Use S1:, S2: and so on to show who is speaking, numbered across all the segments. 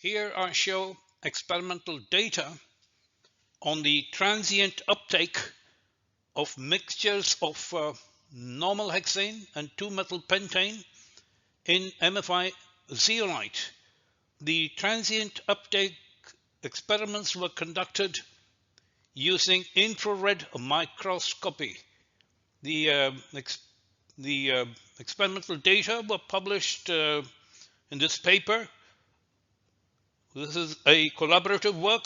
S1: Here I show experimental data on the transient uptake of mixtures of normal hexane and 2-methyl pentane in MFI zeolite. The transient uptake experiments were conducted using infrared microscopy. The experimental data were published in this paper. This is a collaborative work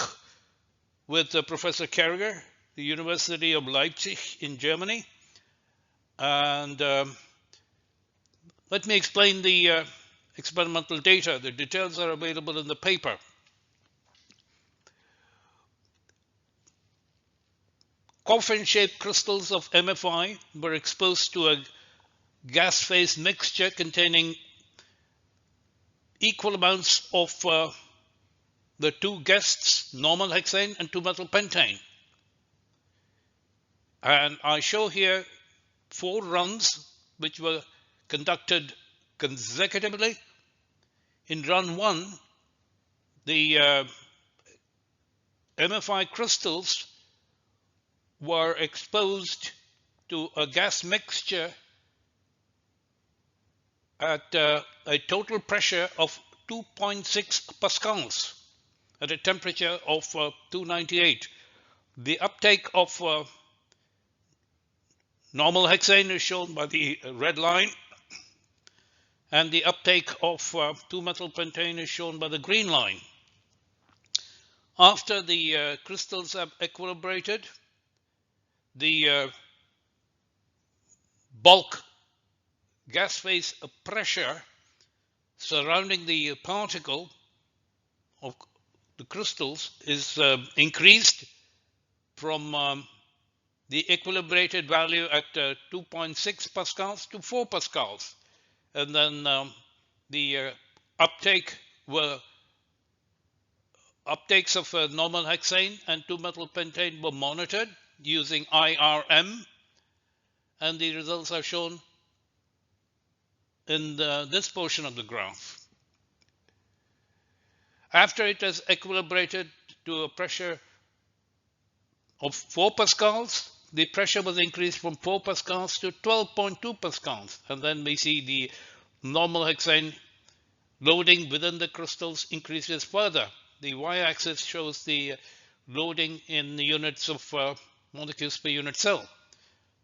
S1: with Professor Carriger, the University of Leipzig in Germany. And let me explain the experimental data. The details are available in the paper. Coffin-shaped crystals of MFI were exposed to a gas phase mixture containing equal amounts of the two guests, normal hexane and 2-methyl pentane. And I show here 4 runs which were conducted consecutively. In run 1, the MFI crystals were exposed to a gas mixture at a total pressure of 2.6 pascals at a temperature of 298. The uptake of normal hexane is shown by the red line, and the uptake of 2-methyl pentane is shown by the green line. After the crystals have equilibrated, the bulk gas phase pressure surrounding the particle of the crystals is increased from the equilibrated value at 2.6 pascals to 4 pascals. And then the uptakes of normal hexane and 2-methyl pentane were monitored using IRM, and the results are shown in this portion of the graph. After it has equilibrated to a pressure of 4 pascals, the pressure was increased from 4 pascals to 12.2 pascals. And then we see the normal hexane loading within the crystals increases further. The y-axis shows the loading in the units of molecules per unit cell.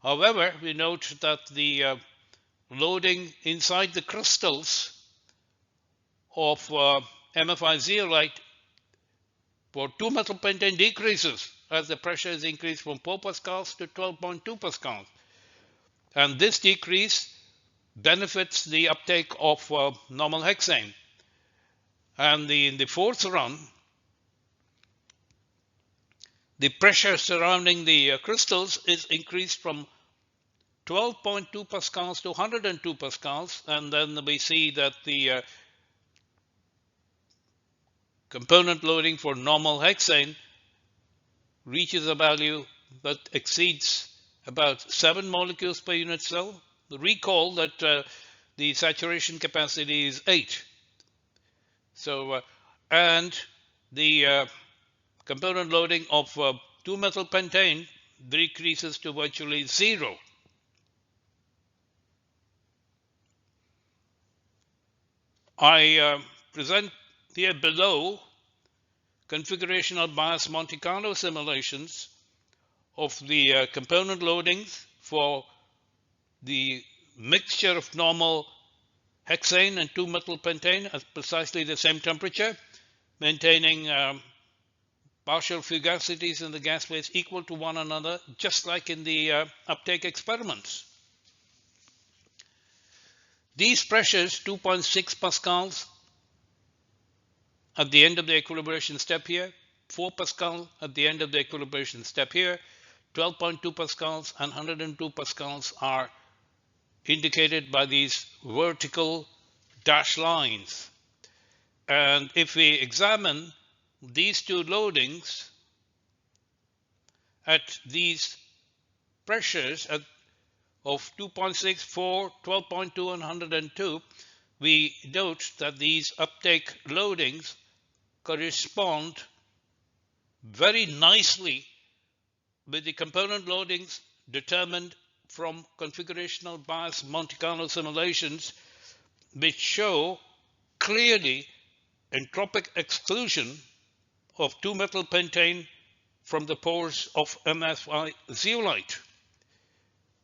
S1: However, we note that the loading inside the crystals of MFI zeolite for 2-methyl pentane decreases as the pressure is increased from 4 pascals to 12.2 pascals. And this decrease benefits the uptake of normal hexane. And in the 4th run, the pressure surrounding the crystals is increased from 12.2 pascals to 102 pascals. And then we see that the component loading for normal hexane reaches a value that exceeds about 7 molecules per unit cell. Recall that the saturation capacity is 8. So, and the component loading of 2-methyl pentane decreases to virtually 0. I present here below configuration of bias Monte Carlo simulations of the component loadings for the mixture of normal hexane and 2-methyl pentane at precisely the same temperature, maintaining partial fugacities in the gas phase equal to one another, just like in the uptake experiments. These pressures, 2.6 pascals at the end of the equilibration step here, 4 pascal at the end of the equilibration step here, 12.2 pascals and 102 pascals are indicated by these vertical dashed lines. And if we examine these two loadings at these pressures of 2.6, 4, 12.2 and 102, we note that these uptake loadings correspond very nicely with the component loadings determined from configurational bias Monte Carlo simulations, which show clearly entropic exclusion of 2-methyl pentane from the pores of MFI zeolite.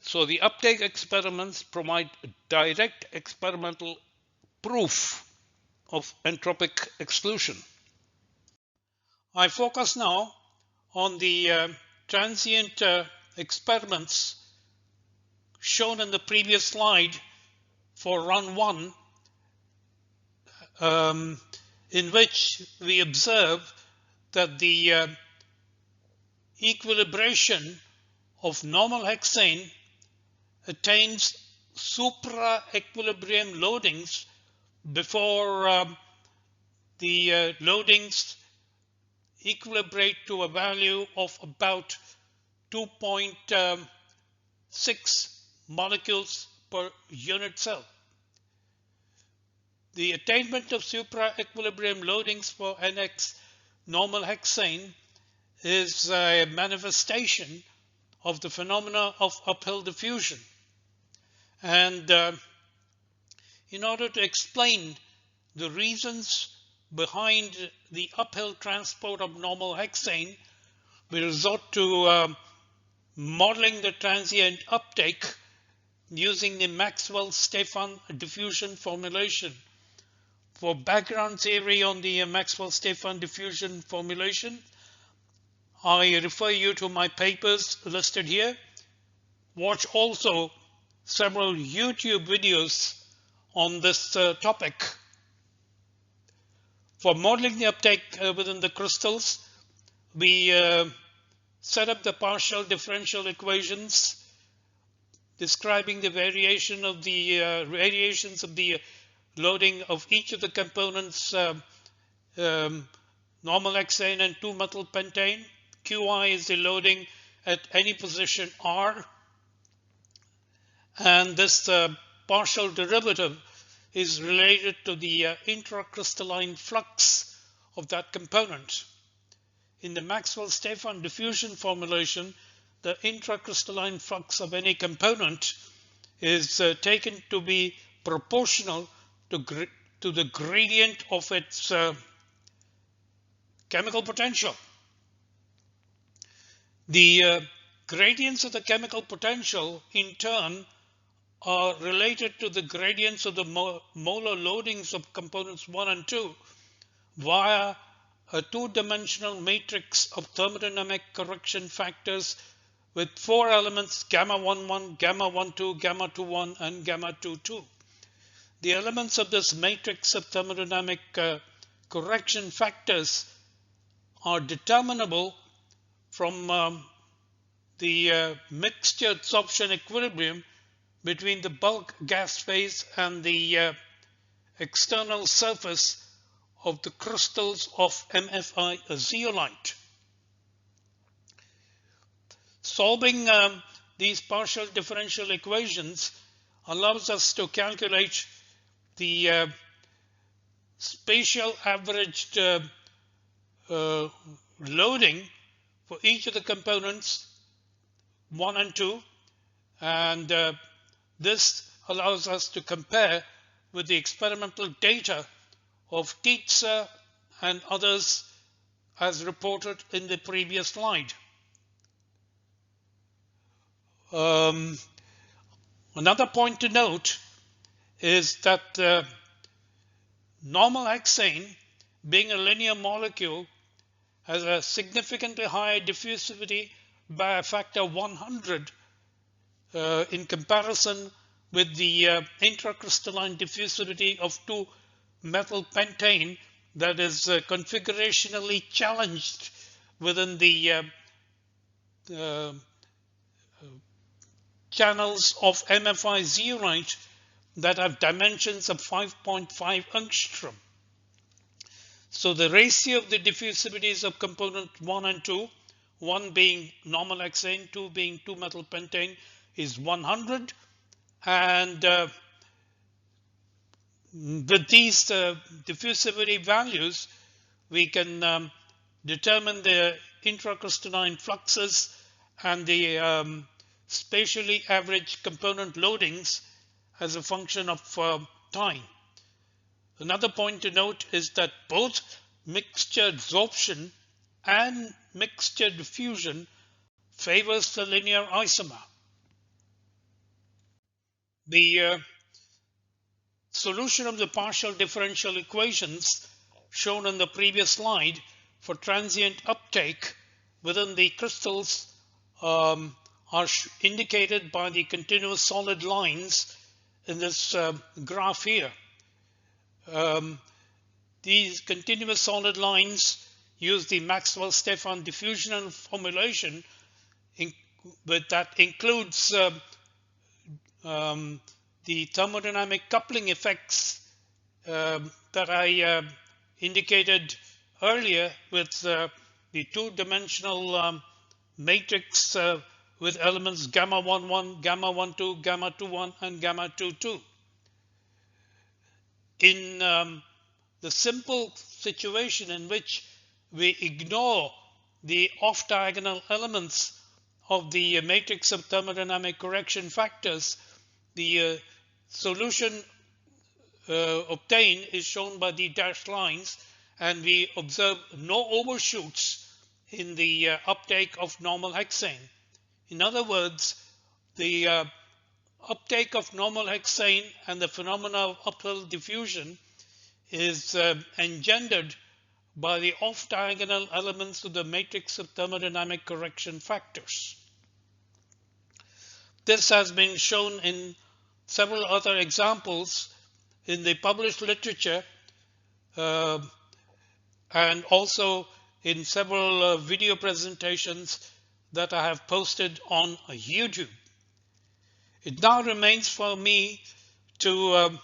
S1: So the uptake experiments provide direct experimental proof of entropic exclusion. I focus now on the transient experiments shown in the previous slide for run 1, in which we observe that the equilibration of normal hexane attains supra-equilibrium loadings before the loadings equilibrate to a value of about 2.6 molecules per unit cell. The attainment of supra-equilibrium loadings for NX normal hexane is a manifestation of the phenomena of uphill diffusion. And in order to explain the reasons behind the uphill transport of normal hexane, we resort to modeling the transient uptake using the Maxwell-Stefan diffusion formulation. For background theory on the Maxwell-Stefan diffusion formulation, I refer you to my papers listed here. Watch also several YouTube videos on this topic. For modeling the uptake within the crystals, we set up the partial differential equations describing the variations of the loading of each of the components, normal hexane and 2-methyl pentane. Qi is the loading at any position R, and this partial derivative is related to the intracrystalline flux of that component. In the Maxwell-Stefan diffusion formulation, the intracrystalline flux of any component is taken to be proportional to the gradient of its chemical potential. The gradients of the chemical potential, in turn, are related to the gradients of the molar loadings of components 1 and 2 via a two-dimensional matrix of thermodynamic correction factors with 4 elements: gamma 11, gamma 12, gamma 21, and gamma 22. The elements of this matrix of thermodynamic correction factors are determinable from the mixture absorption equilibrium between the bulk gas phase and the external surface of the crystals of MFI zeolite. Solving these partial differential equations allows us to calculate the spatial averaged loading for each of the components 1 and 2, and this allows us to compare with the experimental data of Titze and others as reported in the previous slide. Another point to note is that normal hexane, being a linear molecule, has a significantly higher diffusivity by a factor 100 in comparison with the intracrystalline diffusivity of 2-methyl pentane that is configurationally challenged within the channels of MFI zeolite that have dimensions of 5.5 angstrom. So the ratio of the diffusivities of component 1 and 2, 1 being normal hexane, 2 being 2-methyl pentane, is 100, and with these diffusivity values, we can determine the intracrystalline fluxes and the spatially averaged component loadings as a function of time. Another point to note is that both mixture adsorption and mixture diffusion favors the linear isomer. The solution of the partial differential equations shown on the previous slide for transient uptake within the crystals are indicated by the continuous solid lines in this graph here. These continuous solid lines use the Maxwell-Stefan diffusion formulation, but that includes the thermodynamic coupling effects that I indicated earlier with the two-dimensional matrix with elements gamma 11, gamma 12, gamma 21, and gamma 22. In the simple situation in which we ignore the off-diagonal elements of the matrix of thermodynamic correction factors, the solution obtained is shown by the dashed lines, and we observe no overshoots in the uptake of normal hexane. In other words, the uptake of normal hexane and the phenomena of uphill diffusion is engendered by the off-diagonal elements of the matrix of thermodynamic correction factors. This has been shown in several other examples in the published literature and also in several video presentations that I have posted on YouTube. It now remains for me to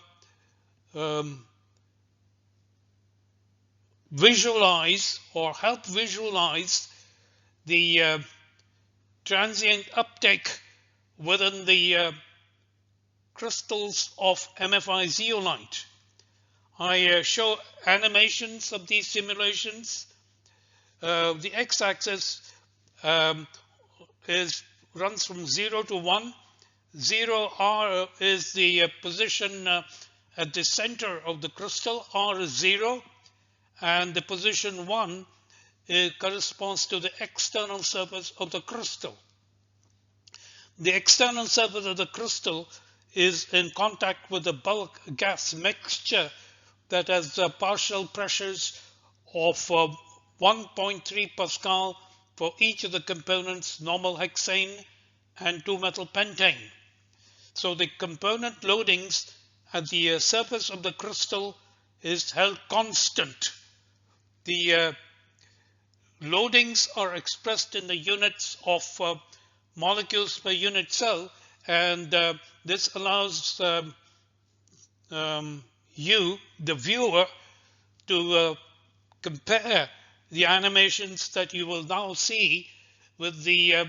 S1: visualize or help visualize the transient uptake within the crystals of MFI zeolite. I show animations of these simulations. The x-axis runs from 0 to 1. 0 R is the position at the center of the crystal. R is 0, and the position 1 corresponds to the external surface of the crystal. The external surface of the crystal is in contact with the bulk gas mixture that has partial pressures of 1.3 Pascal for each of the components, normal hexane and 2-methyl pentane. So the component loadings at the surface of the crystal is held constant. The loadings are expressed in the units of molecules per unit cell, and this allows you, the viewer, to compare the animations that you will now see with the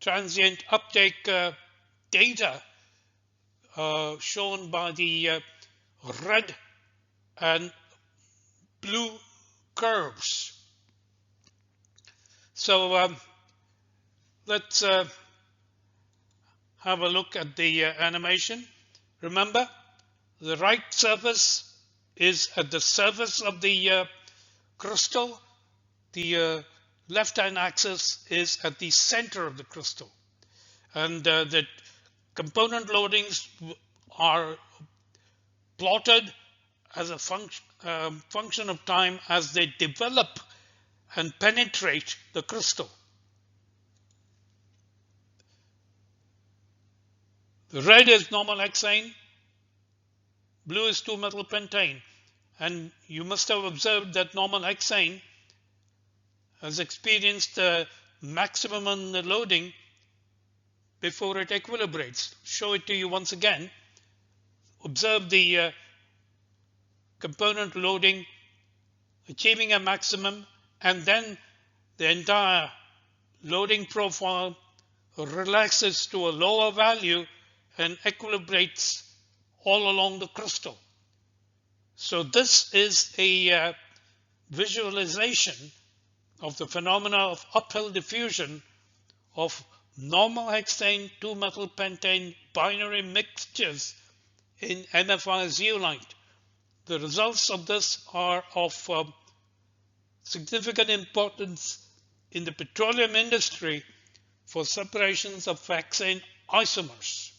S1: transient uptake data shown by the red and blue curves. So let's have a look at the animation. Remember, the right surface is at the surface of the crystal. The left-hand axis is at the center of the crystal. And the component loadings are plotted as a function of time as they develop and penetrate the crystal. The red is normal hexane, blue is 2-methyl pentane, and you must have observed that normal hexane has experienced maximum in the loading before it equilibrates. Show it to you once again. Observe the component loading achieving a maximum, and then the entire loading profile relaxes to a lower value and equilibrates all along the crystal. So this is a visualization of the phenomena of uphill diffusion of normal hexane 2-methyl pentane binary mixtures in MFI zeolite. The results of this are of significant importance in the petroleum industry for separations of hexane isomers.